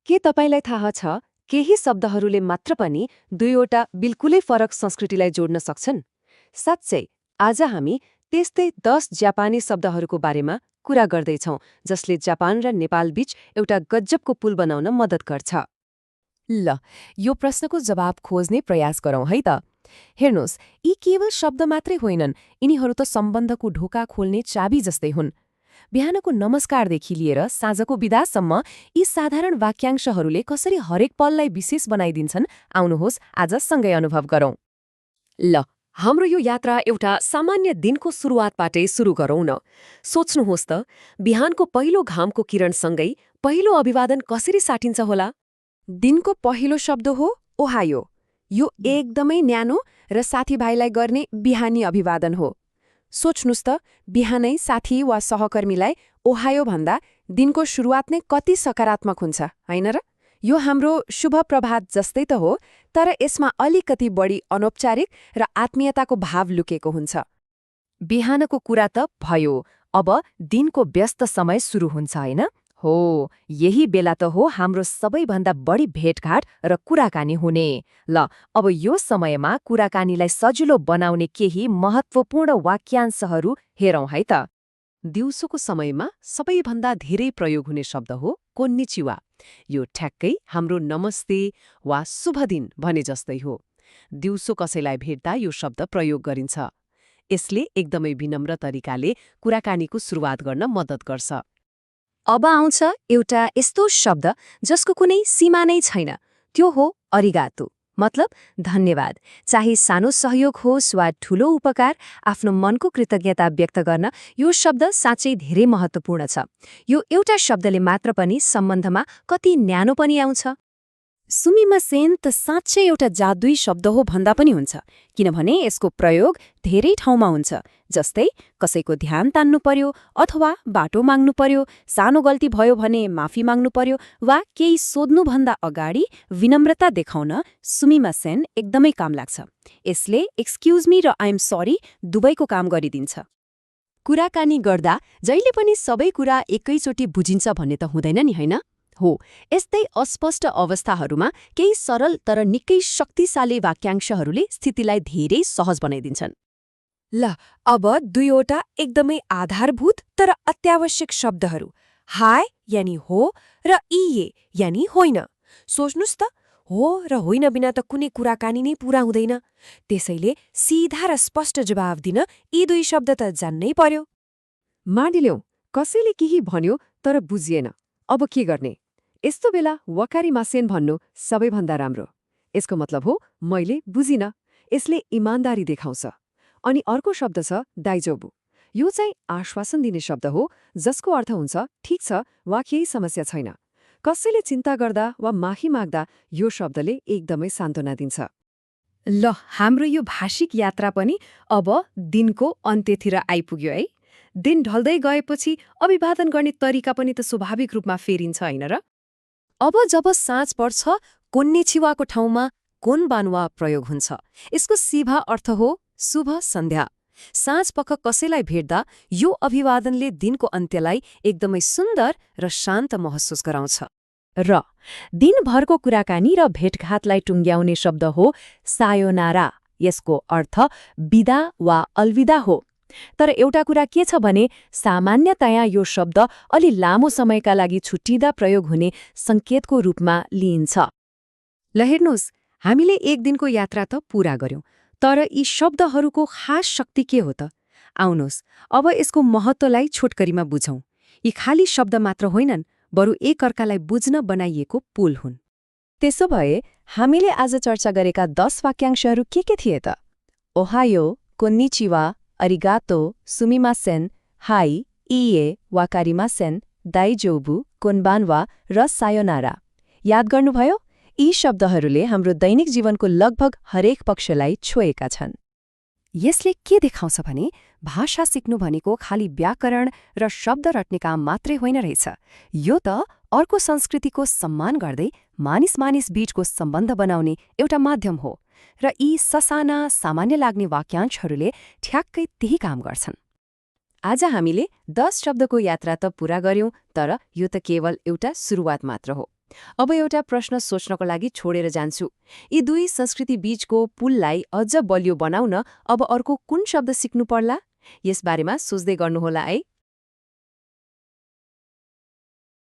के तपाईलाई थाहा छ केही शब्दहरूले मात्र पनि दुईवटा बिल्कुलै फरक संस्कृतिलाई जोड्न सक्छन्? साँच्चै आज हामी त्यस्तै 10 जापानी शब्दहरूको बारेमा कुरा गर्दैछौँ जसले जापान र नेपाल बीच एउटा गजबको पुल बनाउन मद्दत गर्छ। ल, यो प्रश्नको जवाब खोज्ने प्रयास गरौँ है त। हेर्नुहोस्, यी केवल शब्द मात्रै होइनन्, यिनीहरू त सम्बन्धको ढोका खोल्ने चाबी जस्तै हुन्। बिहानको नमस्कारदेखि लिएर साँझको विदासम्म यी साधारण वाक्यांशहरूले कसरी हरेक पललाई विशेष बनाइदिन्छन्, आउनुहोस् आज सँगै अनुभव गरौँ। ल, हाम्रो यो यात्रा एउटा सामान्य दिनको सुरुवातबाटै सुरु गरौँ न। सोच्नुहोस् त, बिहानको पहिलो घामको किरणसँगै पहिलो अभिवादन कसरी साटिन्छ होला? दिनको पहिलो शब्द हो ओहायो। यो एकदमै न्यानो र साथीभाइलाई गर्ने बिहानी अभिवादन हो। सोच्नुस् त, बिहानै साथी वा सहकर्मीलाई ओहायो भन्दा दिनको सुरुवात नै कति सकारात्मक हुन्छ, होइन र? यो हाम्रो शुभ प्रभात जस्तै त हो, तर यसमा अलिकति बढी अनौपचारिक र आत्मीयताको भाव लुकेको हुन्छ। बिहानको कुरा त भयो, अब दिनको व्यस्त समय सुरु हुन्छ, होइन? हो, यही बेला त हो हाम्रो सबैभन्दा बढी भेटघाट र कुराकानी हुने। ल, अब यो समयमा कुराकानीलाई सजिलो बनाउने केही महत्त्वपूर्ण वाक्यांशहरू हेरौँ है त। दिउँसोको समयमा सबैभन्दा धेरै प्रयोग हुने शब्द हो कोन्निचिवा। यो ठ्याक्कै हाम्रो नमस्ते वा शुभ दिन भने जस्तै हो। दिउँसो कसैलाई भेट्दा यो शब्द प्रयोग गरिन्छ। यसले एकदमै विनम्र तरिकाले कुराकानीको सुरुवात गर्न मद्दत गर्छ। अब आउँछ एउटा यस्तो शब्द जसको कुनै सीमा नै छैन, त्यो हो अरिगातो, मतलब धन्यवाद। चाहे सानो सहयोग होस् वा ठूलो उपकार, आफ्नो मनको कृतज्ञता व्यक्त गर्न यो शब्द साँच्चै धेरै महत्त्वपूर्ण छ। यो एउटा शब्दले मात्र पनि सम्बन्धमा कति न्यानो पनि आउँछ। सुमिमासेन त साँच्चै एउटा जादुई शब्द हो भन्दा पनि हुन्छ, किनभने यसको प्रयोग धेरै ठाउँमा हुन्छ। जस्तै कसैको ध्यान तान्नु पर्यो अथवा बाटो माग्नु पर्यो, सानो गल्ती भयो भने माफी माग्नु पर्यो, वा केही सोध्नुभन्दा अगाडि विनम्रता देखाउन सुमिमासेन एकदमै काम लाग्छ। यसले एक्सक्युज मी र आइएम सरी दुवैको काम गरिदिन्छ। कुराकानी गर्दा जहिले पनि सबै कुरा एकैचोटि बुझिन्छ भन्ने त हुँदैन नि, होइन? हो, यस्तै अस्पष्ट अवस्थाहरूमा केही सरल तर निकै शक्तिशाली वाक्यांशहरूले स्थितिलाई धेरै सहज बनाइदिन्छन्। ल, अब दुईवटा एकदमै आधारभूत तर अत्यावश्यक शब्दहरू, हाय यानि हो र इए यानि होइन। सोच्नुस् त, हो र होइन बिना त कुनै कुराकानी नै पूरा हुँदैन। त्यसैले सिधा र स्पष्ट जवाब दिन यी दुई शब्द त जान्नै पर्यो। मानिलिउँ, कसैले केही भन्यो तर बुझिएन, अब के गर्ने? यस्तो बेला वकारिमासेन भन्नु सबैभन्दा राम्रो। यसको मतलब हो मैले बुझिन। यसले इमान्दारी देखाउँछ। अनि अर्को शब्द छ दाइजोबु। यो चाहिँ आश्वासन दिने शब्द हो, जसको अर्थ हुन्छ ठिक छ वा केही समस्या छैन। कसैले चिन्ता गर्दा वा माफी माग्दा यो शब्दले एकदमै सान्त्वना दिन्छ। ल, हाम्रो यो भाषिक यात्रा पनि अब दिनको अन्त्यतिर आइपुग्यो है। दिन ढल्दै गएपछि अभिवादन गर्ने तरिका पनि त स्वाभाविक रूपमा फेरिन्छ, होइन र? अब जब साँझ पर्छ, कोन्निचिवाको ठाउँमा कोनबान्वा प्रयोग हुन्छ। यसको सीधा अर्थ हो शुभ सन्ध्या। साँझपख कसैलाई भेट्दा यो अभिवादनले दिनको अन्त्यलाई एकदमै सुन्दर र शान्त महसुस गराउँछ। र दिनभरको कुराकानी र भेटघाटलाई टुङ्ग्याउने शब्द हो सायोनारा। यसको अर्थ बिदा वा अलविदा हो। तर एउटा कुरा के छ भने, सामान्यतया यो शब्द अलि लामो समयका लागि छुट्टिँदा प्रयोग हुने सङ्केतको रूपमा लिइन्छ। ल हेर्नुहोस्, हामीले एक दिनको यात्रा त पूरा गर्यौं, तर यी शब्दहरूको खास शक्ति के हो त? आउनुहोस्, अब यसको महत्त्वलाई छोटकरीमा बुझौँ। यी खाली शब्द मात्र होइनन्, बरु एकअर्कालाई बुझ्न बनाइएको पुल हुन्। त्यसो भए हामीले आज चर्चा गरेका 10 वाक्यांशहरू के थिए त? ओहायो, कोन्निचिवा, अरिगातो, सुमिमासेन, हाई, इए, वाकारिमासेन, दाइजोबु, कोनबान्वा र सायोनारा। याद गर्नुभयो? यी शब्दहरूले हाम्रो दैनिक जीवनको लगभग हरेक पक्षलाई छोएका छन्। यसले के देखाउँछ भने, भाषा सिक्नु भनेको खाली व्याकरण र शब्द रट्ने काम मात्रै होइन रहेछ। यो त अर्को संस्कृतिको सम्मान गर्दै मानिस बीचको सम्बन्ध बनाउने एउटा माध्यम हो। र यी ससाना सामान्य लाग्ने वाक्यांशहरूले ठ्याक्कै त्यही काम गर्छन्। आज हामीले 10 शब्दको यात्रा त पूरा गर्यौं, तर यो त केवल एउटा सुरुवात मात्र हो। अब एउटा प्रश्न सोच्नको लागि छोडेर जान्छु। यी दुई संस्कृति बीचको पुललाई अझ बलियो बनाउन अब अर्को कुन शब्द सिक्नु पर्ला? यसबारेमा सोच्दै गर्नुहोला है।